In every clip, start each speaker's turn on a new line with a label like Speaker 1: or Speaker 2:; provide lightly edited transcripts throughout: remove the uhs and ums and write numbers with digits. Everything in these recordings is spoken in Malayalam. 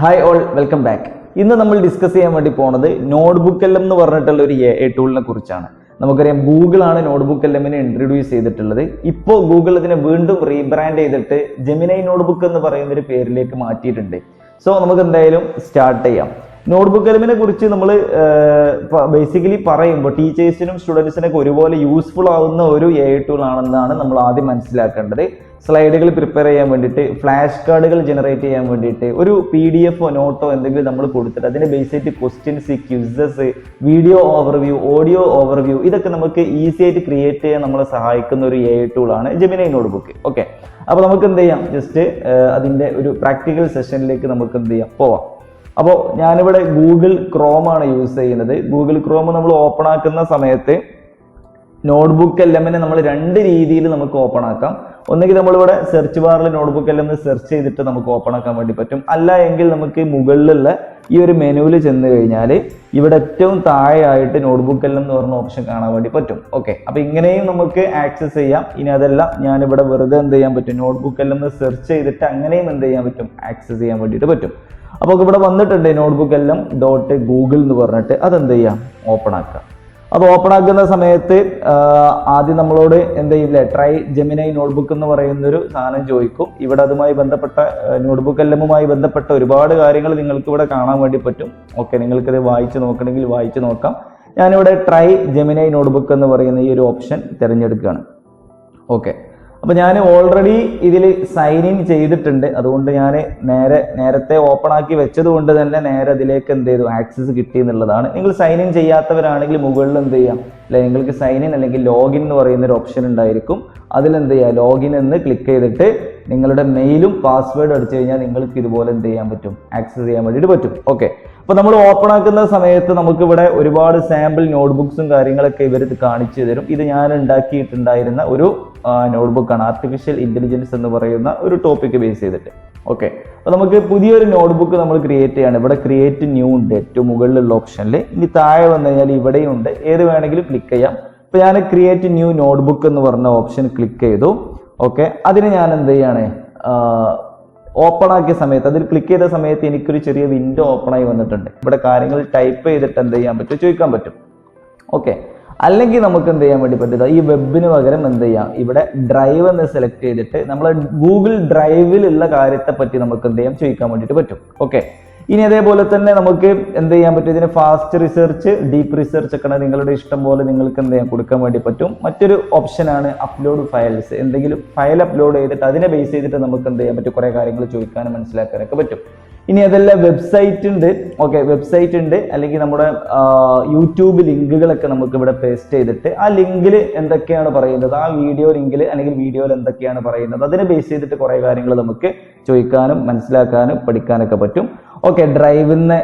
Speaker 1: Hi all, welcome back. ഇന്ന് നമ്മൾ ഡിസ്കസ് ചെയ്യാൻ വേണ്ടി പോണത് നോട്ട്ബുക്ക് എൽ എം എന്ന് പറഞ്ഞിട്ടുള്ള ഒരു എ ടൂളിനെ കുറിച്ചാണ്. നമുക്കറിയാം ഗൂഗിൾ ആണ് നോട്ട്ബുക്ക് എൽ എമ്മിനെ ഇൻട്രൊഡ്യൂസ് ചെയ്തിട്ടുള്ളത്. ഇപ്പോൾ ഗൂഗിൾ ഇതിനെ വീണ്ടും റീബ്രാൻഡ് ചെയ്തിട്ട് ജെമിനൈ നോട്ട്ബുക്ക് എന്ന് പറയുന്ന ഒരു പേരിലേക്ക് മാറ്റിയിട്ടുണ്ട്. സോ നമുക്ക് എന്തായാലും സ്റ്റാർട്ട് ചെയ്യാം. നോട്ട്ബുക്ക് എൽ എമ്മിനെ കുറിച്ച് നമ്മൾ ബേസിക്കലി പറയുമ്പോൾ ടീച്ചേഴ്സിനും സ്റ്റുഡൻസിനൊക്കെ ഒരുപോലെ യൂസ്ഫുൾ ആവുന്ന ഒരു എ ടൂൾ ആണെന്നാണ് നമ്മൾ ആദ്യം മനസ്സിലാക്കേണ്ടത്. സ്ലൈഡുകൾ പ്രിപ്പയർ ചെയ്യാൻ വേണ്ടിയിട്ട്, ഫ്ലാഷ് കാർഡുകൾ ജനറേറ്റ് ചെയ്യാൻ വേണ്ടിയിട്ട്, ഒരു PDF നോട്ടോ എന്തെങ്കിലും നമ്മൾ കൊടുത്തിട്ട് അതിനെ ബേസ് ചെയ്തിട്ട് questions, quizzes, video overview, audio overview, ഇതൊക്കെ നമുക്ക് ഈസി ആയിട്ട് ക്രിയേറ്റ് ചെയ്യാൻ നമ്മളെ സഹായിക്കുന്ന ഒരു എ ടൂൾ ആണ് ജെമിനൈ നോട്ട്ബുക്ക്. ഓക്കെ, അപ്പോൾ നമുക്ക് എന്ത് ചെയ്യാം, ജസ്റ്റ് അതിൻ്റെ ഒരു പ്രാക്ടിക്കൽ സെഷനിലേക്ക് നമുക്ക് എന്ത് ചെയ്യാം, പോവാം. അപ്പോൾ ഞാനിവിടെ ഗൂഗിൾ ക്രോം ആണ് യൂസ് ചെയ്യുന്നത്. ഗൂഗിൾ ക്രോം നമ്മൾ ഓപ്പൺ ആക്കുന്ന സമയത്ത് നോട്ട്ബുക്ക് എൽ എമ്മിനെ നമ്മൾ രണ്ട് രീതിയിൽ നമുക്ക് ഓപ്പൺ ആക്കാം. ഒന്നുകിൽ നമ്മളിവിടെ സെർച്ച് ബാറിൽ നോട്ട്ബുക്ക് എൽ എം സെർച്ച് ചെയ്തിട്ട് നമുക്ക് ഓപ്പൺ ആക്കാൻ വേണ്ടി പറ്റും. അല്ല എങ്കിൽ നമുക്ക് മുകളിലുള്ള ഈ ഒരു മെനുവിൽ ചെന്ന് കഴിഞ്ഞാൽ ഇവിടെ ഏറ്റവും താഴെയായിട്ട് നോട്ട്ബുക്ക് എൽ എം എന്ന് പറഞ്ഞ ഓപ്ഷൻ കാണാൻ വേണ്ടി പറ്റും. ഓക്കെ, അപ്പോൾ ഇങ്ങനെയും നമുക്ക് ആക്സസ് ചെയ്യാം. ഇനി അതല്ല, ഞാനിവിടെ വെറുതെ എന്ത് ചെയ്യാൻ പറ്റും, നോട്ട്ബുക്ക് എൽ എം സെർച്ച് ചെയ്തിട്ട് അങ്ങനെയും എന്ത് ചെയ്യാൻ പറ്റും, ആക്സസ് ചെയ്യാൻ വേണ്ടിയിട്ട് പറ്റും. അപ്പോൾ ഇവിടെ വന്നിട്ടുണ്ട് നോട്ട്ബുക്ക് എൽ എം .ഗൂഗിൾ എന്ന് പറഞ്ഞിട്ട്, അതെന്ത് ചെയ്യാം, ഓപ്പൺ ആക്കാം. അത് ഓപ്പൺ ആക്കുന്ന സമയത്ത് ആദ്യം നമ്മളോട് എന്ത് ചെയ്യില്ല, ട്രൈ ജെമിനൈ നോട്ട്ബുക്ക് എന്ന് പറയുന്നൊരു സാധനം ചോദിക്കും. ഇവിടെ അതുമായി ബന്ധപ്പെട്ട നോട്ട്ബുക്ക് എൽ എമ്മുമായി ബന്ധപ്പെട്ട ഒരുപാട് കാര്യങ്ങൾ നിങ്ങൾക്ക് ഇവിടെ കാണാൻ വേണ്ടി പറ്റും. ഓക്കെ, നിങ്ങൾക്കിത് വായിച്ച് നോക്കണമെങ്കിൽ വായിച്ച് നോക്കാം. ഞാനിവിടെ ട്രൈ ജെമിനൈ നോട്ട്ബുക്ക് എന്ന് പറയുന്ന ഈ ഒരു ഓപ്ഷൻ തിരഞ്ഞെടുക്കുകയാണ്. ഓക്കെ, അപ്പോൾ ഞാൻ ഓൾറെഡി ഇതിൽ സൈൻ ഇൻ ചെയ്തിട്ടുണ്ട്. അതുകൊണ്ട് ഞാൻ നേരത്തെ ഓപ്പൺ ആക്കി വെച്ചത് കൊണ്ട് തന്നെ നേരെ അതിലേക്ക് എന്ത് ചെയ്തു, ആക്സസ് കിട്ടി എന്നുള്ളതാണ്. നിങ്ങൾ സൈൻ ഇൻ ചെയ്യാത്തവരാണെങ്കിൽ മുകളിൽ എന്ത് ചെയ്യാം, അല്ലെ, നിങ്ങൾക്ക് സൈൻ ഇൻ അല്ലെങ്കിൽ ലോഗിൻ എന്ന് പറയുന്ന ഒരു ഓപ്ഷൻ ഉണ്ടായിരിക്കും. അതിലെന്ത് ചെയ്യുക, ലോഗിൻ എന്ന് ക്ലിക്ക് ചെയ്തിട്ട് നിങ്ങളുടെ മെയിലും പാസ്വേഡ് അടിച്ചു കഴിഞ്ഞാൽ നിങ്ങൾക്ക് ഇതുപോലെ എന്ത് ചെയ്യാൻ പറ്റും, ആക്സസ് ചെയ്യാൻ വേണ്ടിയിട്ട് പറ്റും. ഓക്കെ, അപ്പോൾ നമ്മൾ ഓപ്പൺ ആക്കുന്ന സമയത്ത് നമുക്കിവിടെ ഒരുപാട് സാമ്പിൾ നോട്ട്ബുക്സും കാര്യങ്ങളൊക്കെ ഇവർ കാണിച്ചു തരും. ഇത് ഞാൻ ഉണ്ടാക്കിയിട്ടുണ്ടായിരുന്ന ഒരു നോട്ട്ബുക്കാണ്, ആർട്ടിഫിഷ്യൽ ഇന്റലിജൻസ് എന്ന് പറയുന്ന ഒരു ടോപ്പിക്ക് ബേസ് ചെയ്തിട്ട്. ഓക്കെ, അപ്പോൾ നമുക്ക് പുതിയൊരു നോട്ട്ബുക്ക് നമ്മൾ ക്രിയേറ്റ് ചെയ്യാണ്. ഇവിടെ ക്രിയേറ്റ് ന്യൂ ഉണ്ട് ഏറ്റവും മുകളിലുള്ള ഓപ്ഷനിൽ. ഇനി താഴെ വന്നു കഴിഞ്ഞാൽ ഇവിടെയും ഉണ്ട്, ഏത് വേണമെങ്കിലും ക്ലിക്ക് ചെയ്യാം. അപ്പോൾ ഞാൻ ക്രിയേറ്റ് ന്യൂ നോട്ട്ബുക്ക് എന്ന് പറഞ്ഞ ഓപ്ഷൻ ക്ലിക്ക് ചെയ്തു. ഓക്കെ, അതിന് ഞാൻ എന്ത് ചെയ്യാണ്, ഓപ്പൺ ആക്കിയ സമയത്ത് അതിൽ ക്ലിക്ക് ചെയ്ത സമയത്ത് എനിക്കൊരു ചെറിയ വിൻഡോ ഓപ്പൺ ആയി വന്നിട്ടുണ്ട്. ഇവിടെ കാര്യങ്ങൾ ടൈപ്പ് ചെയ്തിട്ട് എന്ത് ചെയ്യാൻ പറ്റും, ചോദിക്കാൻ പറ്റും. ഓക്കെ, അല്ലെങ്കിൽ നമുക്ക് എന്ത് ചെയ്യാൻ വേണ്ടി പറ്റുക, ഈ വെബിന് പകരം എന്ത് ചെയ്യാം, ഇവിടെ ഡ്രൈവ് എന്ന് സെലക്ട് ചെയ്തിട്ട് നമ്മൾ ഗൂഗിൾ ഡ്രൈവിലുള്ള കാര്യത്തെ പറ്റി നമുക്ക് എന്ത് ചെയ്യാം, ചോദിക്കാൻ വേണ്ടിയിട്ട് പറ്റും. ഓക്കെ, ഇനി അതേപോലെ തന്നെ നമുക്ക് എന്ത് ചെയ്യാൻ പറ്റും, ഇതിന് ഫാസ്റ്റ് റിസർച്ച്, ഡീപ്പ് റിസർച്ച് ഒക്കെ നിങ്ങളുടെ ഇഷ്ടം പോലെ നിങ്ങൾക്ക് എന്ത് ചെയ്യാൻ കൊടുക്കാൻ വേണ്ടി പറ്റും. മറ്റൊരു ഓപ്ഷനാണ് അപ്ലോഡ് ഫയൽസ്. എന്തെങ്കിലും ഫയൽ അപ്ലോഡ് ചെയ്തിട്ട് അതിനെ ബേസ് ചെയ്തിട്ട് നമുക്ക് എന്ത് ചെയ്യാൻ പറ്റും, കുറേ കാര്യങ്ങൾ ചോദിക്കാനും മനസ്സിലാക്കാനൊക്കെ പറ്റും. ഇനി അതെല്ലാം വെബ്സൈറ്റ് ഉണ്ട്. ഓക്കെ, വെബ്സൈറ്റ് ഉണ്ട്, അല്ലെങ്കിൽ നമ്മുടെ യൂട്യൂബ് ലിങ്കുകളൊക്കെ നമുക്ക് ഇവിടെ പേസ്റ്റ് ചെയ്തിട്ട് ആ ലിങ്കിൽ എന്തൊക്കെയാണ് പറയുന്നത്, ആ വീഡിയോ ലിങ്കിൽ അല്ലെങ്കിൽ വീഡിയോയിൽ എന്തൊക്കെയാണ് പറയുന്നത്, അതിനെ ബേസ് ചെയ്തിട്ട് കുറേ കാര്യങ്ങൾ നമുക്ക് ചോദിക്കാനും മനസ്സിലാക്കാനും പഠിക്കാനൊക്കെ പറ്റും. ഓക്കെ, ഡ്രൈവിന്ന്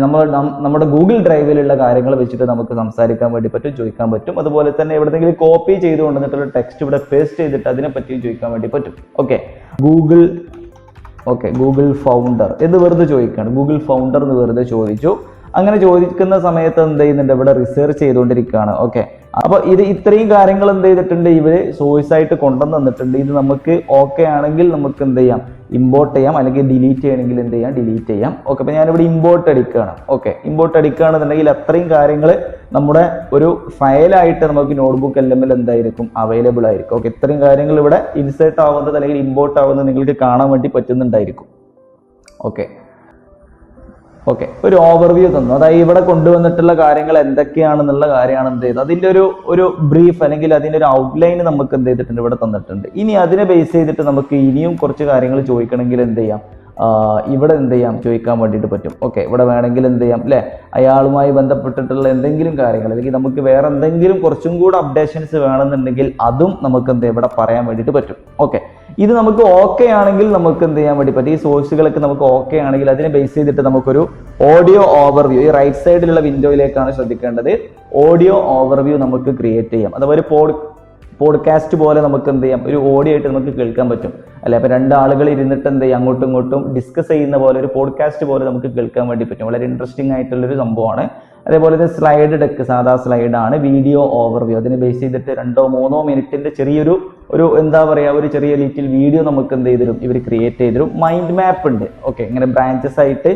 Speaker 1: നമ്മുടെ ഗൂഗിൾ ഡ്രൈവിലുള്ള കാര്യങ്ങൾ വെച്ചിട്ട് നമുക്ക് സംസാരിക്കാൻ വേണ്ടി പറ്റും, ചോദിക്കാൻ പറ്റും. അതുപോലെ തന്നെ എവിടെയെങ്കിലും കോപ്പി ചെയ്ത് കൊണ്ടുവന്നിട്ടുള്ള ടെക്സ്റ്റ് ഇവിടെ പേസ്റ്റ് ചെയ്തിട്ട് അതിനെ പറ്റിയും ചോദിക്കാൻ വേണ്ടി പറ്റും. ഓക്കെ, ഗൂഗിൾ ഫൗണ്ടർ എന്ന് വെറുതെ ചോദിക്കുകയാണ്. ഗൂഗിൾ ഫൗണ്ടർ എന്ന് വെറുതെ ചോദിച്ചു. അങ്ങനെ ചോദിക്കുന്ന സമയത്ത് എന്ത് ചെയ്യുന്നുണ്ട്, ഇവിടെ റിസർച്ച് ചെയ്തുകൊണ്ടിരിക്കുകയാണ്. ഓക്കെ, അപ്പോൾ ഇത്രയും കാര്യങ്ങൾ എന്ത് ചെയ്തിട്ടുണ്ട്, ഇവര് സോഴ്സ് ആയിട്ട് കൊണ്ടുവന്ന് തന്നിട്ടുണ്ട്. ഇത് നമുക്ക് ഓക്കെ ആണെങ്കിൽ നമുക്ക് എന്ത് ചെയ്യാം, ഇമ്പോർട്ട് ചെയ്യാം, അല്ലെങ്കിൽ ഡിലീറ്റ് ചെയ്യണമെങ്കിൽ എന്ത് ചെയ്യാം, ഡിലീറ്റ് ചെയ്യാം. ഓക്കെ, അപ്പോൾ ഞാനിവിടെ ഇമ്പോർട്ട് അടിക്കുകയാണ്. ഓക്കെ, ഇമ്പോർട്ട് അടിക്കുകയാണെന്നുണ്ടെങ്കിൽ അത്രയും കാര്യങ്ങൾ നമ്മുടെ ഒരു ഫയലായിട്ട് നമുക്ക് നോട്ട്ബുക്ക് എൽ എമ്മിൽ എന്തായിരിക്കും, അവൈലബിൾ ആയിരിക്കും. ഓക്കെ, ഇത്രയും കാര്യങ്ങൾ ഇവിടെ ഇൻസേർട്ട് ആവുന്നത് അല്ലെങ്കിൽ ഇമ്പോർട്ട് ആവുന്നത് നിങ്ങൾക്ക് കാണാൻ വേണ്ടി പറ്റുന്നുണ്ടായിരിക്കും. ഓക്കെ, ഒരു ഓവർവ്യൂ തന്നു. അതായത് ഇവിടെ കൊണ്ടുവന്നിട്ടുള്ള കാര്യങ്ങൾ എന്തൊക്കെയാണെന്നുള്ള കാര്യമാണ് എന്ത് ചെയ്തത്, അതിൻ്റെ ഒരു ബ്രീഫ് അല്ലെങ്കിൽ അതിൻ്റെ ഒരു ഔട്ട്ലൈൻ നമുക്ക് എന്ത് ചെയ്തിട്ടുണ്ട്, ഇവിടെ തന്നിട്ടുണ്ട്. ഇനി അതിനെ ബേസ് ചെയ്തിട്ട് നമുക്ക് ഇനിയും കുറച്ച് കാര്യങ്ങൾ ചോദിക്കണമെങ്കിൽ എന്ത് ചെയ്യാം, ഇവിടെ എന്ത് ചെയ്യാം, ചോദിക്കാൻ വേണ്ടിയിട്ട് പറ്റും. ഓക്കെ, ഇവിടെ വേണമെങ്കിൽ എന്ത് ചെയ്യാം, അല്ലെ, അയാളുമായി ബന്ധപ്പെട്ടിട്ടുള്ള എന്തെങ്കിലും കാര്യങ്ങൾ അല്ലെങ്കിൽ നമുക്ക് വേറെ എന്തെങ്കിലും കുറച്ചും കൂടെ അപ്ഡേഷൻസ് വേണമെന്നുണ്ടെങ്കിൽ അതും നമുക്ക് എന്ത് ചെയ്യാം, ഇവിടെ പറയാൻ വേണ്ടിയിട്ട് പറ്റും. ഓക്കെ, ഇത് നമുക്ക് ഓക്കെ ആണെങ്കിൽ നമുക്ക് എന്ത് ചെയ്യാൻ വേണ്ടി പറ്റും, ഈ സോഴ്സുകളൊക്കെ നമുക്ക് ഓക്കെ ആണെങ്കിൽ അതിനെ ബേസ് ചെയ്തിട്ട് നമുക്കൊരു ഓഡിയോ ഓവർവ്യൂ, ഈ റൈറ്റ് സൈഡിലുള്ള വിൻഡോയിലേക്കാണ് ശ്രദ്ധിക്കേണ്ടത്, ഓഡിയോ ഓവർവ്യൂ നമുക്ക് ക്രിയേറ്റ് ചെയ്യാം. അതുപോലെ പോഡ്കാസ്റ്റ് പോലെ നമുക്ക് എന്ത് ചെയ്യാം, ഒരു ഓഡിയോ ആയിട്ട് നമുക്ക് കേൾക്കാൻ പറ്റും, അല്ലെ. അപ്പോൾ രണ്ടാളുകൾ ഇരുന്നിട്ട് എന്ത് ചെയ്യാം, അങ്ങോട്ടും ഇങ്ങോട്ടും ഡിസ്കസ് ചെയ്യുന്ന പോലെ ഒരു പോഡ്കാസ്റ്റ് പോലെ നമുക്ക് കേൾക്കാൻ വേണ്ടി പറ്റും. വളരെ ഇൻട്രസ്റ്റിംഗ് ആയിട്ടുള്ളൊരു സംഭവമാണ്. അതേപോലെ തന്നെ സ്ലൈഡ് ഡെക്ക്, സാധാ സ്ലൈഡാണ്. വീഡിയോ ഓവർവ്യൂ, അതിനെ ബേസ് ചെയ്തിട്ട് 2-3 മിനിറ്റിന്റെ ചെറിയൊരു ഒരു എന്താ പറയുക ഒരു ചെറിയ ലിറ്റിൽ വീഡിയോ നമുക്ക് എന്ത് ചെയ്ത് തരും, ഇവർ ക്രിയേറ്റ് ചെയ്ത് തരും. മൈൻഡ് മാപ്പ് ഉണ്ട്. ഓക്കെ, ഇങ്ങനെ ബ്രാഞ്ചസ് ആയിട്ട്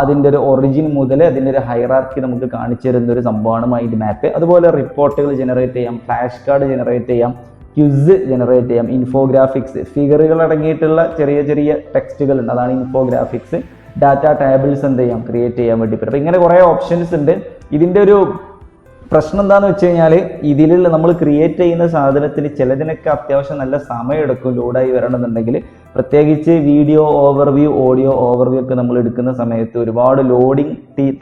Speaker 1: അതിൻ്റെ ഒരു ഒറിജിൻ മുതൽ അതിൻ്റെ ഒരു ഹൈറാർക്കി നമുക്ക് കാണിച്ചു തരുന്ന ഒരു സംഭവമാണ് മൈൻഡ് മാപ്പ്. അതുപോലെ റിപ്പോർട്ടുകൾ ജനറേറ്റ് ചെയ്യാം, ഫ്ലാഷ് കാർഡ് ജനറേറ്റ് ചെയ്യാം, ക്വിസ് ജനറേറ്റ് ചെയ്യാം, ഇൻഫോഗ്രാഫിക്സ്, ഫിഗറുകൾ അടങ്ങിയിട്ടുള്ള ചെറിയ ചെറിയ ടെക്സ്റ്റുകൾ ഉണ്ട്, അതാണ് ഇൻഫോഗ്രാഫിക്സ്. ഡാറ്റ ടേബിൾസ് എന്ത് ചെയ്യാം, ക്രിയേറ്റ് ചെയ്യാൻ വേണ്ടി പറ്റും. അപ്പോൾ ഇങ്ങനെ കുറേ ഓപ്ഷൻസ് ഉണ്ട്. ഇതിൻ്റെ ഒരു പ്രശ്നം എന്താണെന്ന് വെച്ച് കഴിഞ്ഞാൽ ഇതിലുള്ള നമ്മൾ ക്രിയേറ്റ് ചെയ്യുന്ന സാധനത്തിന് ചിലതിനൊക്കെ അത്യാവശ്യം നല്ല സമയമെടുക്കും ലോഡായി വരണമെന്നുണ്ടെങ്കിൽ. പ്രത്യേകിച്ച് വീഡിയോ ഓവർവ്യൂ, ഓഡിയോ ഓവർവ്യൂ ഒക്കെ നമ്മൾ എടുക്കുന്ന സമയത്ത് ഒരുപാട് ലോഡിങ്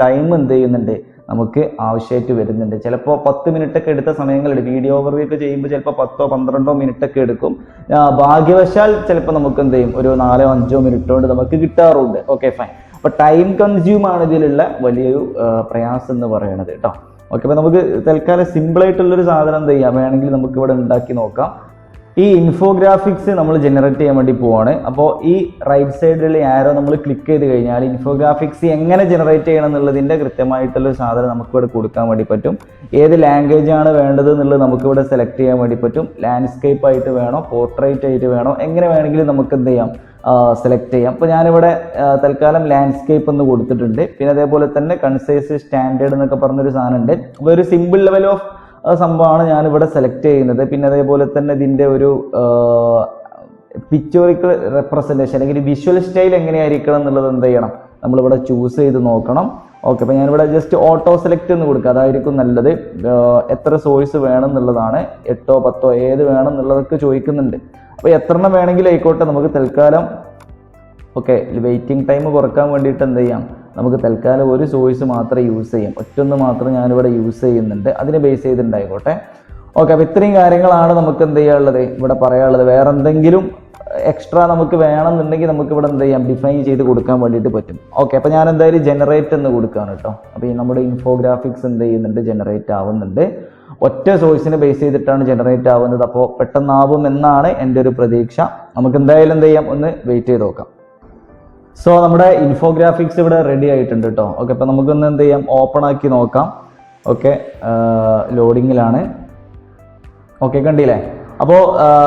Speaker 1: ടൈം എന്ത് ചെയ്യുന്നുണ്ട്, നമുക്ക് ആവശ്യമായിട്ട് വരുന്നുണ്ട്. ചിലപ്പോൾ 10 മിനിറ്റ് ഒക്കെ എടുത്ത സമയങ്ങളുണ്ട്. വീഡിയോ ഓവർവ്യൂ ഒക്കെ ചെയ്യുമ്പോൾ ചിലപ്പോൾ 10-12 മിനിറ്റ് ഒക്കെ എടുക്കും. ഭാഗ്യവശാൽ ചിലപ്പോൾ നമുക്ക് എന്ത് ചെയ്യും, ഒരു 4-5 മിനിറ്റ് കൊണ്ട് നമുക്ക് കിട്ടാറുണ്ട്. Okay, fine. അപ്പോൾ ടൈം കൺസ്യൂം ആണ് ഇതിലുള്ള വലിയൊരു പ്രയാസം എന്ന് പറയുന്നത് കേട്ടോ. ഓക്കെ, അപ്പോൾ നമുക്ക് തൽക്കാലം സിമ്പിളായിട്ടുള്ളൊരു സാധനം എന്ത് ചെയ്യാം, വേണമെങ്കിൽ നമുക്ക് ഇവിടെ ഉണ്ടാക്കി നോക്കാം. ഈ ഇൻഫോഗ്രാഫിക്സ് നമ്മൾ ജനറേറ്റ് ചെയ്യാൻ വേണ്ടി പോവാണ്. അപ്പോൾ ഈ റൈറ്റ് സൈഡിലുള്ള ആരോ നമ്മൾ ക്ലിക്ക് ചെയ്ത് കഴിഞ്ഞാൽ ഇൻഫോഗ്രാഫിക്സ് എങ്ങനെ ജനറേറ്റ് ചെയ്യണം എന്നുള്ളതിൻ്റെ കൃത്യമായിട്ടുള്ളൊരു സാധനം നമുക്കിവിടെ കൊടുക്കാൻ വേണ്ടി പറ്റും. ഏത് ലാംഗ്വേജ് ആണ് വേണ്ടത് എന്നുള്ളത് നമുക്കിവിടെ സെലക്ട് ചെയ്യാൻ വേണ്ടി പറ്റും. ലാൻഡ്സ്കേപ്പ് ആയിട്ട് വേണോ, പോർട്രേറ്റ് ആയിട്ട് വേണോ, എങ്ങനെ വേണമെങ്കിലും നമുക്ക് എന്ത് ചെയ്യാം, സെലക്ട് ചെയ്യാം. അപ്പോൾ ഞാനിവിടെ തൽക്കാലം ലാൻഡ്സ്കേപ്പ് എന്ന് കൊടുത്തിട്ടുണ്ട്. പിന്നെ അതേപോലെ തന്നെ കൺസൈസ്, സ്റ്റാൻഡേർഡ് എന്നൊക്കെ പറഞ്ഞൊരു സാധനം ഉണ്ട്. അപ്പോൾ ഒരു സിമ്പിൾ ലെവൽ ഓഫ് സംഭവമാണ് ഞാനിവിടെ സെലക്ട് ചെയ്യുന്നത്. പിന്നെ അതേപോലെ തന്നെ ഇതിൻ്റെ ഒരു പിക്ചോറിക്കൽ റെപ്രസെൻറ്റേഷൻ അല്ലെങ്കിൽ വിഷ്വൽ സ്റ്റൈൽ എങ്ങനെയായിരിക്കണം എന്നുള്ളത് എന്ത് ചെയ്യണം, നമ്മളിവിടെ ചൂസ് ചെയ്ത് നോക്കണം. ഓക്കെ, അപ്പോൾ ഞാനിവിടെ ജസ്റ്റ് ഓട്ടോ സെലക്ട് എന്ന് കൊടുക്കുക, അതായിരിക്കും നല്ലത്. എത്ര സോഴ്സ് വേണം എന്നുള്ളതാണ്, 8 10 ഏത് വേണം എന്നുള്ളതൊക്കെ ചോദിക്കുന്നുണ്ട്. അപ്പോൾ എത്രണ്ണം വേണമെങ്കിലും ആയിക്കോട്ടെ, നമുക്ക് തൽക്കാലം ഓക്കെ വെയിറ്റിംഗ് ടൈം കുറക്കാൻ വേണ്ടിയിട്ട് എന്ത് ചെയ്യാം, നമുക്ക് തൽക്കാലം ഒരു സോഴ്സ് മാത്രമേ യൂസ് ചെയ്യാം, ഒറ്റൊന്ന് മാത്രം ഞാനിവിടെ യൂസ് ചെയ്യുന്നുണ്ട്, അതിനെ ബേസ് ചെയ്തിട്ടുണ്ടായിക്കോട്ടെ. ഓക്കെ, അപ്പോൾ ഇത്രയും കാര്യങ്ങളാണ് നമുക്ക് എന്ത് ചെയ്യാനുള്ളത്, ഇവിടെ പറയാനുള്ളത്. വേറെ എന്തെങ്കിലും എക്സ്ട്രാ നമുക്ക് വേണമെന്നുണ്ടെങ്കിൽ നമുക്ക് ഇവിടെ എന്ത് ചെയ്യാം, ഡിഫൈൻ ചെയ്ത് കൊടുക്കാൻ വേണ്ടിയിട്ട് പറ്റും. ഓക്കെ, അപ്പോൾ ഞാൻ എന്തായാലും ജനറേറ്റ് എന്ന് കൊടുക്കുകയാണ് കേട്ടോ. അപ്പോൾ ഈ നമ്മുടെ ഇൻഫോഗ്രാഫിക്സ് എന്ത് ചെയ്യുന്നുണ്ട്, ജനറേറ്റ് ആവുന്നുണ്ട്. ഒറ്റ സോഴ്സിനെ ബേസ് ചെയ്തിട്ടാണ് ജനറേറ്റ് ആവുന്നത്. അപ്പോൾ പെട്ടെന്നാവും എന്നാണ് എൻ്റെ ഒരു പ്രതീക്ഷ. നമുക്ക് എന്തായാലും എന്ത് ചെയ്യാം, ഒന്ന് വെയിറ്റ് ചെയ്ത് നോക്കാം. സോ നമ്മുടെ ഇൻഫോഗ്രാഫിക്സ് ഇവിടെ റെഡി ആയിട്ടുണ്ട് കേട്ടോ. ഓക്കെ, അപ്പോൾ നമുക്കൊന്ന് എന്ത് ചെയ്യാം, ഓപ്പൺ ആക്കി നോക്കാം. ഓക്കെ, ലോഡിങ്ങിലാണ്. ഓക്കെ, കണ്ടില്ലേ. അപ്പോൾ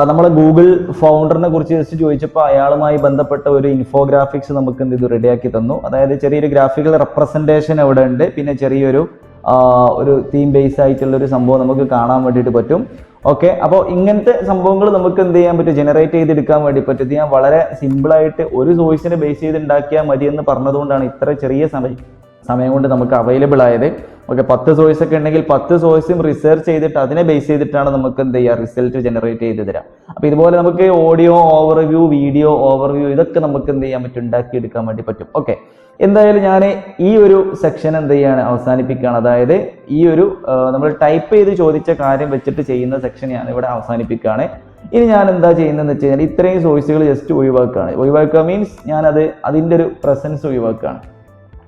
Speaker 1: നമ്മൾ ഗൂഗിൾ ഫൗണ്ടറിനെ കുറിച്ച് ജസ്റ്റ് ചോദിച്ചപ്പോൾ അയാളുമായി ബന്ധപ്പെട്ട ഒരു ഇൻഫോഗ്രാഫിക്സ് നമുക്ക് എന്ത് ചെയ്തു, റെഡിയാക്കി തന്നു. അതായത് ചെറിയൊരു ഗ്രാഫിക്കൽ റെപ്രസെൻറ്റേഷൻ അവിടെ ഉണ്ട്, പിന്നെ ചെറിയൊരു ഒരു തീം ബേസ് ആയിട്ടുള്ള ഒരു സംഭവം നമുക്ക് കാണാൻ വേണ്ടിയിട്ട് പറ്റും. ഓക്കെ, അപ്പോൾ ഇങ്ങനത്തെ സംഭവങ്ങൾ നമുക്ക് എന്ത് ചെയ്യാൻ പറ്റും, ജനറേറ്റ് ചെയ്തെടുക്കാൻ വേണ്ടി പറ്റും. ഇത് ഞാൻ വളരെ സിമ്പിളായിട്ട് ഒരു സോഴ്സിനെ ബേസ് ചെയ്ത് ഉണ്ടാക്കിയാൽ മതി എന്ന് പറഞ്ഞതുകൊണ്ടാണ് ഇത്ര ചെറിയ സമയം കൊണ്ട് നമുക്ക് അവൈലബിൾ ആയത്. ഓക്കെ, 10 സോഴ്സ് ഒക്കെ ഉണ്ടെങ്കിൽ 10 സോഴ്സും റിസർച്ച് ചെയ്തിട്ട് അതിനെ ബേസ് ചെയ്തിട്ടാണ് നമുക്ക് എന്ത് ചെയ്യുക, റിസൾട്ട് ജനറേറ്റ് ചെയ്ത് തരാം. അപ്പോൾ ഇതുപോലെ നമുക്ക് ഓഡിയോ ഓവർവ്യൂ, വീഡിയോ ഓവർവ്യൂ, ഇതൊക്കെ നമുക്ക് എന്ത് ചെയ്യാൻ പറ്റും, ഉണ്ടാക്കിയെടുക്കാൻ വേണ്ടി പറ്റും. ഓക്കെ, എന്തായാലും ഞാൻ ഈ ഒരു സെക്ഷൻ എന്ത് ചെയ്യാണ്, അവസാനിപ്പിക്കുകയാണ്. അതായത് ഈ ഒരു നമ്മൾ ടൈപ്പ് ചെയ്ത് ചോദിച്ച കാര്യം വെച്ചിട്ട് ചെയ്യുന്ന സെക്ഷൻ ഞാൻ ഇവിടെ അവസാനിപ്പിക്കുകയാണ്. ഇനി ഞാൻ എന്താ ചെയ്യുന്നതെന്ന് വെച്ച് കഴിഞ്ഞാൽ ഇത്രയും സോഴ്സുകൾ ജസ്റ്റ് ഒഴിവാക്കുകയാണ്. ഒഴിവാക്കുക മീൻസ് ഞാനത് അതിൻ്റെ ഒരു പ്രസൻസ് ഒഴിവാക്കുകയാണ്.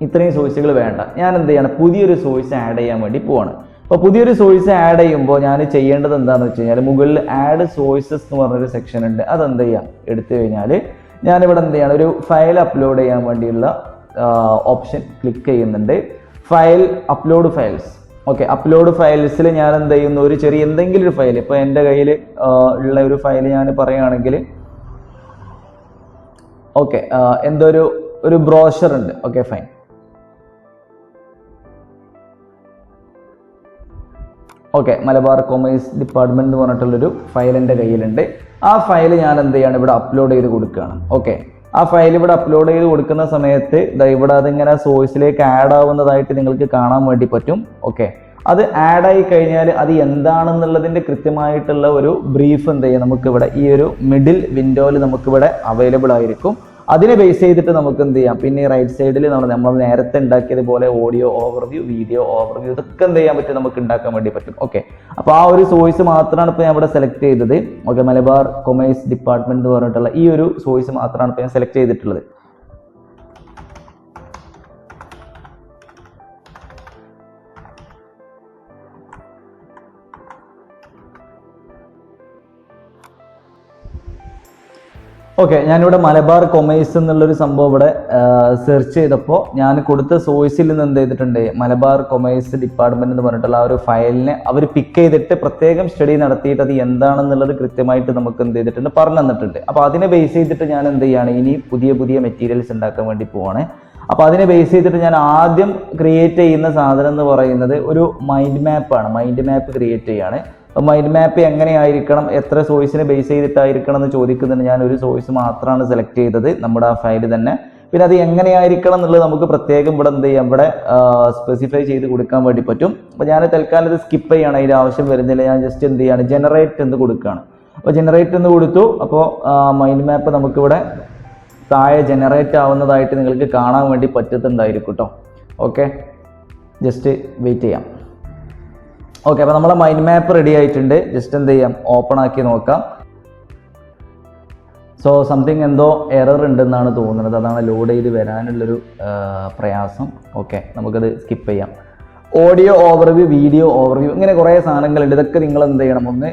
Speaker 1: ഇത്രയും സോഴ്സുകൾ വേണ്ട, ഞാൻ എന്ത് ചെയ്യണം, പുതിയൊരു സോഴ്സ് ആഡ് ചെയ്യാൻ വേണ്ടി പോവാണ്. അപ്പോൾ പുതിയൊരു സോഴ്സ് ആഡ് ചെയ്യുമ്പോൾ ഞാൻ ചെയ്യേണ്ടത് എന്താണെന്ന് വെച്ച് കഴിഞ്ഞാൽ മുകളിൽ ആഡ് സോഴ്സസ് എന്ന് പറഞ്ഞൊരു സെക്ഷൻ ഉണ്ട്. അതെന്ത് ചെയ്യാം, എടുത്തു കഴിഞ്ഞാൽ ഞാനിവിടെ എന്ത് ചെയ്യണം, ഒരു ഫയൽ അപ്ലോഡ് ചെയ്യാൻ വേണ്ടിയുള്ള ഓപ്ഷൻ ക്ലിക്ക് ചെയ്യുന്നുണ്ട്. File, upload files. Okay, upload ഫയൽസിൽ ഞാൻ എന്ത് ചെയ്യുന്നു, ഒരു ചെറിയ എന്തെങ്കിലും ഒരു ഫയൽ, ഇപ്പോൾ എൻ്റെ കയ്യിൽ ഉള്ള ഒരു ഫയൽ ഞാൻ പറയുകയാണെങ്കിൽ ഓക്കെ എന്തോ ഒരു ബ്രോഷർ ഉണ്ട്. Okay, fine. Okay, Malabar commerce department എന്ന് പറഞ്ഞിട്ടുള്ളൊരു ഫയൽ എൻ്റെ കയ്യിലുണ്ട്. ആ ഫയൽ ഞാൻ എന്ത് ചെയ്യാണ്, ഇവിടെ അപ്ലോഡ് ചെയ്ത് കൊടുക്കുകയാണ്. ഓക്കെ, ആ ഫയൽ ഇവിടെ അപ്ലോഡ് ചെയ്ത് കൊടുക്കുന്ന സമയത്ത് ഇവിടെ അതിങ്ങനെ സോഴ്സിലേക്ക് ആഡ് ആവുന്നതായിട്ട് നിങ്ങൾക്ക് കാണാൻ വേണ്ടി പറ്റും. ഓക്കെ, അത് ആഡ് ആയി കഴിഞ്ഞാൽ അത് എന്താണെന്നുള്ളതിൻ്റെ കൃത്യമായിട്ടുള്ള ഒരു ബ്രീഫ് എന്ത് ചെയ്യാം, നമുക്കിവിടെ ഈ ഒരു മിഡിൽ വിൻഡോയിൽ നമുക്കിവിടെ അവൈലബിൾ ആയിരിക്കും. അതിനെ ബേസ് ചെയ്തിട്ട് നമുക്ക് എന്ത് ചെയ്യാം, പിന്നെ റൈറ്റ് സൈഡിൽ നമ്മൾ നേരത്തെ ഉണ്ടാക്കിയതുപോലെ ഓഡിയോ ഓവർവ്യൂ, വീഡിയോ ഓവർവ്യൂ, ഇതൊക്കെ എന്ത് ചെയ്യാൻ പറ്റും, നമുക്ക് ഉണ്ടാക്കാൻ വേണ്ടി പറ്റും. ഓക്കെ, അപ്പോൾ ആ ഒരു സോഴ്സ് മാത്രമാണ് ഇപ്പോൾ ഞാൻ ഇവിടെ സെലക്ട് ചെയ്തത്. ഓക്കെ, മലബാർ കൊമേഴ്സ് ഡിപ്പാർട്ട്മെന്റ് എന്ന് പറഞ്ഞിട്ടുള്ള ഈ ഒരു സോഴ്സ് മാത്രമാണ് ഇപ്പോൾ ഞാൻ സെലക്ട് ചെയ്തിട്ടുള്ളത്. ഓക്കെ, ഞാനിവിടെ മലബാർ കൊമേഴ്സ് എന്നുള്ളൊരു സംഭവം ഇവിടെ സെർച്ച് ചെയ്തപ്പോൾ ഞാൻ കൊടുത്ത സോഴ്സിൽ നിന്ന് എന്ത് ചെയ്തിട്ടുണ്ട്, മലബാർ കൊമേഴ്സ് ഡിപ്പാർട്ട്മെന്റ് എന്ന് പറഞ്ഞിട്ടുള്ള ആ ഒരു ഫയലിനെ അവർ പിക്ക് ചെയ്തിട്ട് പ്രത്യേകം സ്റ്റഡി നടത്തിയിട്ട് അത് എന്താണെന്നുള്ളത് കൃത്യമായിട്ട് നമുക്ക് എന്ത് ചെയ്തിട്ടുണ്ട് പറഞ്ഞു തന്നിട്ടുണ്ട്. അപ്പോൾ അതിനെ ബേസ് ചെയ്തിട്ട് ഞാൻ എന്ത് ചെയ്യാണ്, ഇനി പുതിയ പുതിയ മെറ്റീരിയൽസ് ഉണ്ടാക്കാൻ വേണ്ടി പോവാണ്. അപ്പോൾ അതിനെ ബേസ് ചെയ്തിട്ട് ഞാൻ ആദ്യം ക്രിയേറ്റ് ചെയ്യുന്ന സാധനം എന്ന് പറയുന്നത് ഒരു മൈൻഡ് മാപ്പാണ്. മൈൻഡ് മാപ്പ് ക്രിയേറ്റ് ചെയ്യാണ്. മൈൻഡ് മാപ്പ് എങ്ങനെയായിരിക്കണം, എത്ര സോഴ്സിനെ ബേസ് ചെയ്തിട്ടായിരിക്കണം എന്ന് ചോദിക്കുന്നുണ്ട്. ഞാൻ ഒരു സോഴ്സ് മാത്രമാണ് സെലക്ട് ചെയ്തത്, നമ്മുടെ ആ ഫയൽ തന്നെ. പിന്നെ അത് എങ്ങനെയായിരിക്കണം എന്നുള്ളത് നമുക്ക് പ്രത്യേകം ഇവിടെ എന്ത് ചെയ്യാം, ഇവിടെ സ്പെസിഫൈ ചെയ്ത് കൊടുക്കാൻ വേണ്ടി പറ്റും. അപ്പോൾ ഞാൻ തൽക്കാലം ഇത് സ്കിപ്പ് ചെയ്യണം, അതിൻ്റെ ആവശ്യം വരുന്നില്ല. ഞാൻ ജസ്റ്റ് എന്ത് ചെയ്യാണ്, ജനറേറ്റ് എന്ന് കൊടുക്കുകയാണ്. അപ്പോൾ ജനറേറ്റ് എന്ന് കൊടുത്തു. അപ്പോൾ മൈൻഡ് മാപ്പ് നമുക്കിവിടെ താഴെ ജനറേറ്റ് ആവുന്നതായിട്ട് നിങ്ങൾക്ക് കാണാൻ വേണ്ടി പറ്റുന്നുണ്ടായിരിക്കും കേട്ടോ. ഓക്കെ, ജസ്റ്റ് വെയിറ്റ് ചെയ്യാം. ഓക്കെ, അപ്പോൾ നമ്മളെ മൈൻഡ് മാപ്പ് റെഡി ആയിട്ടുണ്ട്. ജസ്റ്റ് എന്ത് ചെയ്യാം, ഓപ്പൺ ആക്കി നോക്കാം. സോ സംതിങ് എന്തോ എറർ ഉണ്ടെന്നാണ് തോന്നുന്നത്, അതാണ് ലോഡ് ചെയ്ത് വരാനുള്ളൊരു പ്രയാസം. ഓക്കെ, നമുക്കത് സ്കിപ്പ് ചെയ്യാം. ഓഡിയോ ഓവർവ്യൂ, വീഡിയോ ഓവർവ്യൂ, ഇങ്ങനെ കുറേ സാധനങ്ങളുണ്ട്. ഇതൊക്കെ നിങ്ങൾ എന്ത് ചെയ്യണം, ഒന്ന്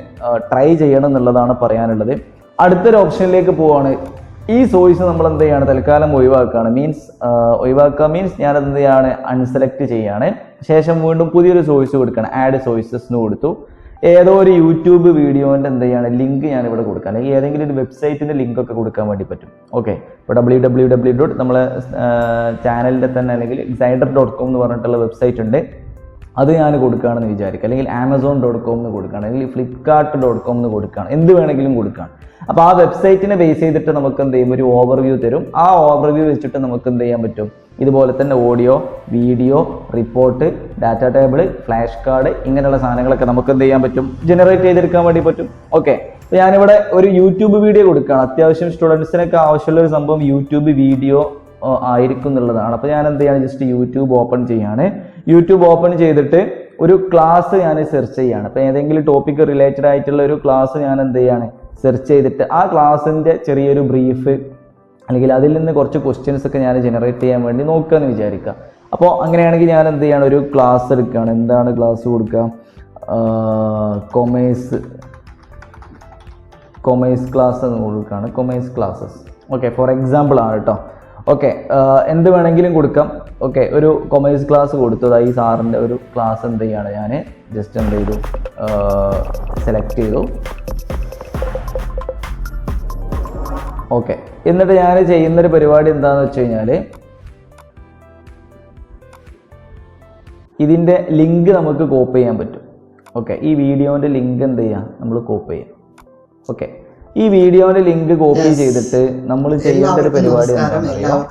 Speaker 1: ട്രൈ ചെയ്യണം എന്നുള്ളതാണ് പറയാനുള്ളത്. അടുത്തൊരു ഓപ്ഷനിലേക്ക് പോവാണ്. ഈ സോഴ്സ് നമ്മൾ എന്ത് ചെയ്യാണ്, തൽക്കാലം ഒഴിവാക്കുകയാണ്. ഒഴിവാക്കുക മീൻസ് ഞാൻ എന്ത് ചെയ്യാണ്, അൺസെലക്ട് ചെയ്യാണ്. ശേഷം വീണ്ടും പുതിയൊരു സോഴ്സ് കൊടുക്കണം. ആഡ് സോഴ്സസ് എന്ന് കൊടുത്തു. ഏതോ ഒരു യൂട്യൂബ് വീഡിയോന്റെ എന്ത് ചെയ്യാണ്, ലിങ്ക് ഞാൻ ഇവിടെ കൊടുക്കാം, അല്ലെങ്കിൽ ഏതെങ്കിലും ഒരു വെബ്സൈറ്റിന്റെ ലിങ്ക് ഒക്കെ കൊടുക്കാൻ വേണ്ടി പറ്റും. ഓക്കെ, ഇപ്പോൾ www. നമ്മളെ ചാനലിന്റെ തന്നെ അല്ലെങ്കിൽ Xider.com എന്ന് പറഞ്ഞിട്ടുള്ള വെബ്സൈറ്റ് ഉണ്ട്, അത് ഞാൻ കൊടുക്കുകയാണെന്ന് വിചാരിക്കുക. അല്ലെങ്കിൽ Amazon.com എന്ന് കൊടുക്കുകയാണ്, അല്ലെങ്കിൽ Flipkart.com എന്ന് കൊടുക്കുകയാണ്, എന്ത് വേണമെങ്കിലും കൊടുക്കുകയാണ്. അപ്പോൾ ആ വെബ്സൈറ്റിനെ ബേസ് ചെയ്തിട്ട് നമുക്ക് എന്ത് ചെയ്യും, ഒരു ഓവർവ്യൂ തരും. ആ ഓവർവ്യൂ വെച്ചിട്ട് നമുക്ക് എന്ത് ചെയ്യാൻ പറ്റും, ഇതുപോലെ തന്നെ audio, video, report, data table, flash card, ഇങ്ങനെയുള്ള സാധനങ്ങളൊക്കെ നമുക്ക് എന്ത് ചെയ്യാൻ പറ്റും, ജനറേറ്റ് ചെയ്തെടുക്കാൻ വേണ്ടി പറ്റും. ഓക്കെ, അപ്പോൾ ഞാനിവിടെ ഒരു യൂട്യൂബ് വീഡിയോ കൊടുക്കുകയാണ്. അത്യാവശ്യം സ്റ്റുഡൻസിനൊക്കെ ആവശ്യമുള്ള ഒരു സംഭവം യൂട്യൂബ് വീഡിയോ ആയിരിക്കും എന്നുള്ളതാണ്. അപ്പോൾ ഞാൻ എന്ത് ചെയ്യാണ്, ജസ്റ്റ് യൂട്യൂബ് ഓപ്പൺ ചെയ്യാണ്. യൂട്യൂബ് ഓപ്പൺ ചെയ്തിട്ട് ഒരു ക്ലാസ് ഞാൻ സെർച്ച് ചെയ്യാണ്. അപ്പോൾ ഏതെങ്കിലും ടോപ്പിക്ക് റിലേറ്റഡ് ആയിട്ടുള്ള ഒരു ക്ലാസ് ഞാൻ എന്ത് ചെയ്യാണ്, സെർച്ച് ചെയ്തിട്ട് ആ ക്ലാസ്സിൻ്റെ ചെറിയൊരു ബ്രീഫ് അല്ലെങ്കിൽ അതിൽ നിന്ന് കുറച്ച് ക്വസ്റ്റ്യൻസ് ഒക്കെ ഞാൻ ജനറേറ്റ് ചെയ്യാൻ വേണ്ടി നോക്കുകയെന്ന് വിചാരിക്കുക. അപ്പോൾ അങ്ങനെയാണെങ്കിൽ ഞാൻ എന്ത് ചെയ്യാണ്, ഒരു ക്ലാസ് എടുക്കുകയാണ്. എന്താണ് ക്ലാസ് കൊടുക്കുക, കൊമേഴ്സ് ക്ലാസ് എന്ന് കൊടുക്കുകയാണ്, commerce classes. Okay, for example ആണ് കേട്ടോ. ഓക്കെ, എന്ത് വേണമെങ്കിലും കൊടുക്കാം. ഓക്കെ, ഒരു കൊമേഴ്സ് ക്ലാസ് കൊടുത്തതായി സാറിൻ്റെ ഒരു ക്ലാസ് എന്ത് ചെയ്യാണ്, ഞാൻ ജസ്റ്റ് എന്ത് ചെയ്തു, സെലക്ട് ചെയ്തു. ഓക്കെ, എന്നിട്ട് ഞാൻ ചെയ്യുന്നൊരു പരിപാടി എന്താണെന്ന് വെച്ച് കഴിഞ്ഞാൽ, ഇതിൻ്റെ ലിങ്ക് നമുക്ക് കോപ്പി ചെയ്യാൻ പറ്റും. ഓക്കെ, ഈ വീഡിയോൻ്റെ ലിങ്ക് എന്ത് ചെയ്യാം, നമ്മൾ കോപ്പി ചെയ്യാം. ഓക്കെ, ഈ വീഡിയോന്റെ ലിങ്ക് കോപ്പി ചെയ്തിട്ട് നമ്മൾ ചെയ്യേണ്ട ഒരു പരിപാടി എന്താണെന്നറിയാം,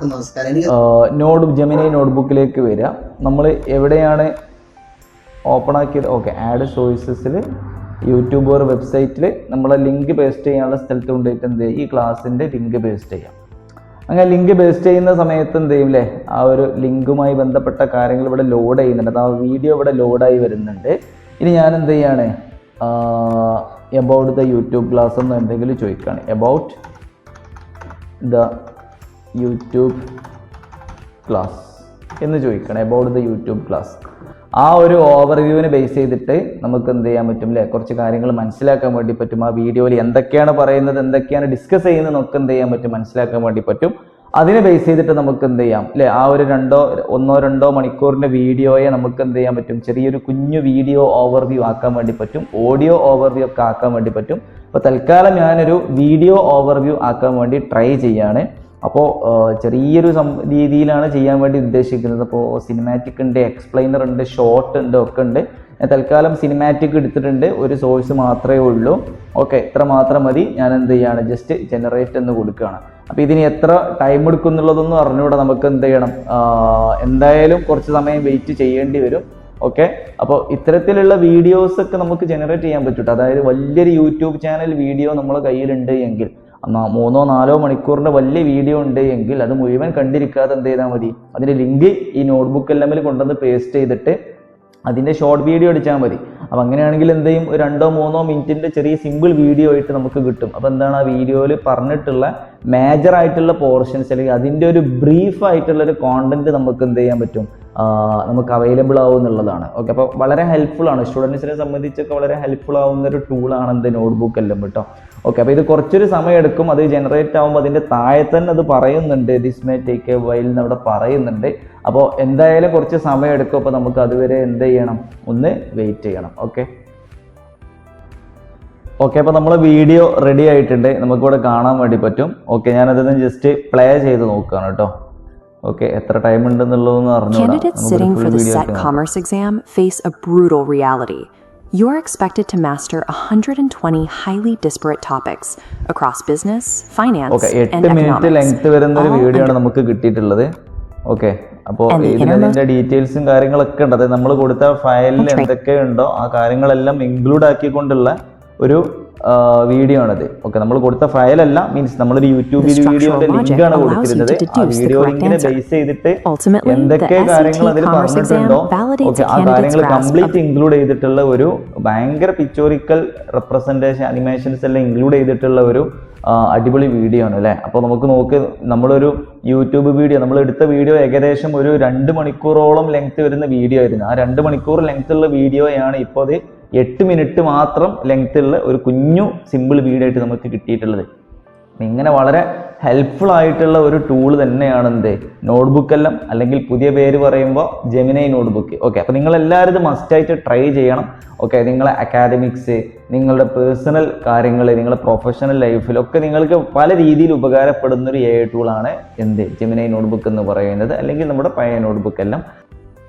Speaker 1: ജെമിനി നോട്ട്ബുക്കിലേക്ക് വരിക. നമ്മൾ എവിടെയാണ് ഓപ്പൺ ആക്കിയത്, ഓക്കെ, ആഡ് സോഴ്സസിൽ യൂട്യൂബ് ഓർ വെബ്സൈറ്റിൽ നമ്മളെ ലിങ്ക് പേസ്റ്റ് ചെയ്യാനുള്ള സ്ഥലത്ത് കൊണ്ടുപോയിട്ട് എന്ത് ചെയ്യും, ഈ ക്ലാസ്സിൻ്റെ ലിങ്ക് പേസ്റ്റ് ചെയ്യാം. അങ്ങനെ ലിങ്ക് പേസ്റ്റ് ചെയ്യുന്ന സമയത്ത് എന്ത് ചെയ്യും, ആ ഒരു ലിങ്കുമായി ബന്ധപ്പെട്ട കാര്യങ്ങൾ ഇവിടെ ലോഡ് ചെയ്യുന്നുണ്ട്. ആ വീഡിയോ ഇവിടെ ലോഡായി വരുന്നുണ്ട്. ഇനി ഞാൻ എന്ത് ചെയ്യാണ്, എബൌട്ട് ദ യൂട്യൂബ് ക്ലാസ് എന്ന് എന്തെങ്കിലും ചോദിക്കുകയാണ്. എബൌട്ട് ദ യൂട്യൂബ് ക്ലാസ് എന്ന് ചോദിക്കണം. About the YouTube class. ആ ഒരു ഓവർവ്യൂവിനെ ബേസ് ചെയ്തിട്ട് നമുക്ക് എന്ത് ചെയ്യാൻ പറ്റും, കുറച്ച് കാര്യങ്ങൾ മനസ്സിലാക്കാൻ വേണ്ടി പറ്റും. ആ വീഡിയോയിൽ എന്തൊക്കെയാണ് പറയുന്നത്, എന്തൊക്കെയാണ് ഡിസ്കസ് ചെയ്യുന്നത് നമുക്ക് എന്ത് ചെയ്യാൻ പറ്റും, മനസ്സിലാക്കാൻ വേണ്ടി പറ്റും. അതിനെ ബേസ് ചെയ്തിട്ട് നമുക്ക് എന്ത് ചെയ്യാം, ആ ഒരു ഒന്നോ രണ്ടോ മണിക്കൂറിന്റെ വീഡിയോയെ നമുക്ക് എന്ത് ചെയ്യാൻ പറ്റും, ചെറിയൊരു കുഞ്ഞു വീഡിയോ ഓവർവ്യൂ ആക്കാൻ വേണ്ടി പറ്റും, ഓഡിയോ ഓവർവ്യൂ ഒക്കെ ആക്കാൻ വേണ്ടി പറ്റും. അപ്പോൾ തൽക്കാലം ഞാനൊരു വീഡിയോ ഓവർവ്യൂ ആക്കാൻ വേണ്ടി ട്രൈ ചെയ്യാണ്. അപ്പോൾ ചെറിയൊരു രീതിയിലാണ് ചെയ്യാൻ വേണ്ടി ഉദ്ദേശിക്കുന്നത്. അപ്പോൾ സിനിമാറ്റിക് ഉണ്ട്, എക്സ്പ്ലെയിനർ ഉണ്ട്, ഷോർട്ട് ഉണ്ട്, ഒക്കെ ഉണ്ട്. ഞാൻ തൽക്കാലം സിനിമാറ്റിക് എടുത്തിട്ടുണ്ട്, ഒരു സോഴ്സ് മാത്രമേ ഉള്ളൂ. ഓക്കെ, ഇത്ര മാത്രം മതി. ഞാൻ എന്ത് ചെയ്യാണ്, ജസ്റ്റ് ജനറേറ്റ് എന്ന് കൊടുക്കുകയാണ്. അപ്പോൾ ഇതിന് എത്ര ടൈം എടുക്കും എന്നുള്ളതൊന്നും അറിഞ്ഞുകൂടെ. നമുക്ക് എന്ത് ചെയ്യണം, എന്തായാലും കുറച്ച് സമയം വെയിറ്റ് ചെയ്യേണ്ടി വരും. ഓക്കെ, അപ്പോൾ ഇത്തരത്തിലുള്ള വീഡിയോസ് ഒക്കെ നമുക്ക് ജനറേറ്റ് ചെയ്യാൻ പറ്റും. അതായത് വലിയൊരു യൂട്യൂബ് ചാനൽ വീഡിയോ നമ്മളെ കയ്യിലുണ്ട് എങ്കിൽ, 3-4 മണിക്കൂറിൻ്റെ വലിയ വീഡിയോ ഉണ്ട് എങ്കിൽ അത് മുഴുവൻ കണ്ടിരിക്കാതെ എന്ത് ചെയ്താൽ മതി, അതിൻ്റെ ലിങ്ക് ഈ നോട്ട്ബുക്ക് എല്ലാം കൊണ്ടുവന്ന് പേസ്റ്റ് ചെയ്തിട്ട് അതിൻ്റെ ഷോർട്ട് വീഡിയോ അടിച്ചാൽ മതി. അപ്പം അങ്ങനെയാണെങ്കിൽ എന്ത് ചെയ്യും, 2-3 മിനിറ്റിൻ്റെ ചെറിയ സിമ്പിൾ വീഡിയോ ആയിട്ട് നമുക്ക് കിട്ടും. അപ്പോൾ എന്താണ്, ആ വീഡിയോയിൽ പറഞ്ഞിട്ടുള്ള മേജർ ആയിട്ടുള്ള പോർഷൻസ് അല്ലെങ്കിൽ അതിൻ്റെ ഒരു ബ്രീഫ് ആയിട്ടുള്ള ഒരു കോണ്ടന്റ് നമുക്ക് എന്ത് ചെയ്യാൻ പറ്റും, നമുക്ക് അവൈലബിൾ ആവും എന്നുള്ളതാണ്. ഓക്കെ, അപ്പോൾ വളരെ ഹെൽപ്ഫുൾ ആണ്, സ്റ്റുഡൻസിനെ സംബന്ധിച്ചൊക്കെ വളരെ ഹെൽപ്ഫുൾ ആവുന്ന ഒരു ടൂളാണ് എന്ത് നോട്ട്ബുക്ക് എല്ലാം കേട്ടോ. ഓക്കെ, അപ്പോൾ ഇത് കുറച്ചൊരു സമയം എടുക്കും. അത് ജനറേറ്റ് ആകുമ്പോൾ അതിൻ്റെ താഴെ തന്നെ അത് പറയുന്നുണ്ട്, this may take A while എന്ന് അവിടെ പറയുന്നുണ്ട്. അപ്പോൾ എന്തായാലും കുറച്ച് സമയം എടുക്കും. അപ്പോൾ നമുക്ക് അതുവരെ എന്ത് ചെയ്യണം, ഒന്ന് വെയിറ്റ് ചെയ്യണം. ഓക്കെ, അപ്പോൾ നമ്മൾ വീഡിയോ റെഡി ആയിട്ടുണ്ട്, നമുക്കിവിടെ കാണാൻ വേണ്ടി പറ്റും. ഓക്കെ, ഞാനതൊന്ന് ജസ്റ്റ് പ്ലേ ചെയ്ത് നോക്കുകയാണ് കേട്ടോ. ഓക്കെ, എത്ര ടൈം ഉണ്ടെന്നുള്ളതെന്ന് അറിഞ്ഞുകൂടാ.
Speaker 2: Candidates sitting for the SET Commerce exam face a brutal reality. You are expected to master 120 highly disparate topics across business, finance, and
Speaker 1: 8 minute length വരുന്ന ഒരു വീഡിയോ ആണ് നമുക്ക് കിട്ടിയിട്ടുള്ളത്. ഓക്കെ, അപ്പോൾ ഇതിന്റെ ഡീറ്റെയിൽസും കാര്യങ്ങളൊക്കെ ഉണ്ട്. അതായത് നമ്മൾ കൊടുത്ത ഫയലിൽ എന്തൊക്കെ ഉണ്ടോ ആ കാര്യങ്ങളെല്ലാം ഇൻക്ലൂഡ് ആക്കിക്കൊണ്ടുള്ള ഒരു വീഡിയോ ആണിത്. ഓക്കെ, നമ്മൾ കൊടുത്ത ഫയലല്ല, മീൻസ് നമ്മളൊരു യൂട്യൂബ് വീഡിയോന്റെ ലിങ്ക് ആണ് കൊടുത്തിരുന്നത്. ആ വീഡിയോ ലിങ്കിനെ ബേസ് ചെയ്തിട്ട് എന്തൊക്കെ കാര്യങ്ങൾ അതിൽ പറഞ്ഞിട്ടുണ്ടോ ഓക്കെ ആ കാര്യങ്ങൾ കംപ്ലീറ്റ് ഇൻക്ലൂഡ് ചെയ്തിട്ടുള്ള ഒരു ഭയങ്കര പിക്ചോറിക്കൽ റെപ്രസെന്റേഷൻ അനിമേഷൻസ് എല്ലാം ഇൻക്ലൂഡ് ചെയ്തിട്ടുള്ള ഒരു അടിപൊളി വീഡിയോ ആണ് അല്ലേ. അപ്പോൾ നമുക്ക് നമ്മളൊരു യൂട്യൂബ് വീഡിയോ നമ്മൾ എടുത്ത വീഡിയോ ഏകദേശം ഒരു 2 മണിക്കൂറോളം ലെങ്ത് വരുന്ന വീഡിയോ ആയിരുന്നു. ആ 2 മണിക്കൂർ ലെങ്ത് ഉള്ള വീഡിയോയാണ് ഇപ്പോൾ അത് 8 മിനിറ്റ് മാത്രം ലെങ്ത് ഉള്ള ഒരു കുഞ്ഞു സിമ്പിൾ വീഡിയോ ആയിട്ട് നമുക്ക് കിട്ടിയിട്ടുള്ളത്. ഇങ്ങനെ വളരെ ഹെൽപ്ഫുൾ ആയിട്ടുള്ള ഒരു ടൂൾ തന്നെയാണ് എന്ത് നോട്ട്ബുക്ക് എല്ലാം, അല്ലെങ്കിൽ പുതിയ പേര് പറയുമ്പോൾ ജെമിനൈ നോട്ട്ബുക്ക്. ഓക്കെ, അപ്പോൾ നിങ്ങൾ എല്ലാവരും ഇത് മസ്റ്റായിട്ട് ട്രൈ ചെയ്യണം. ഓക്കെ, നിങ്ങളെ അക്കാഡമിക്സ്, നിങ്ങളുടെ പേഴ്സണൽ കാര്യങ്ങൾ, നിങ്ങളുടെ പ്രൊഫഷണൽ ലൈഫിലൊക്കെ നിങ്ങൾക്ക് പല രീതിയിൽ ഉപകാരപ്പെടുന്ന ഒരു AI ടൂളാണ് എന്ത് ജെമിനൈ നോട്ട്ബുക്ക് എന്ന് പറയുന്നത്, അല്ലെങ്കിൽ നമ്മുടെ പഴയ നോട്ട്ബുക്ക് എല്ലാം.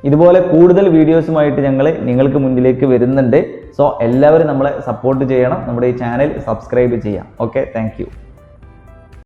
Speaker 1: ഇതുപോലെ കൂടുതൽ വീഡിയോസുമായിട്ട് ഞങ്ങൾ നിങ്ങൾക്ക് മുന്നിലേക്ക് വരുന്നുണ്ട്. സോ എല്ലാവരും നമ്മളെ സപ്പോർട്ട് ചെയ്യണം, നമ്മുടെ ഈ ചാനൽ സബ്സ്ക്രൈബ് ചെയ്യാം. Okay, thank you.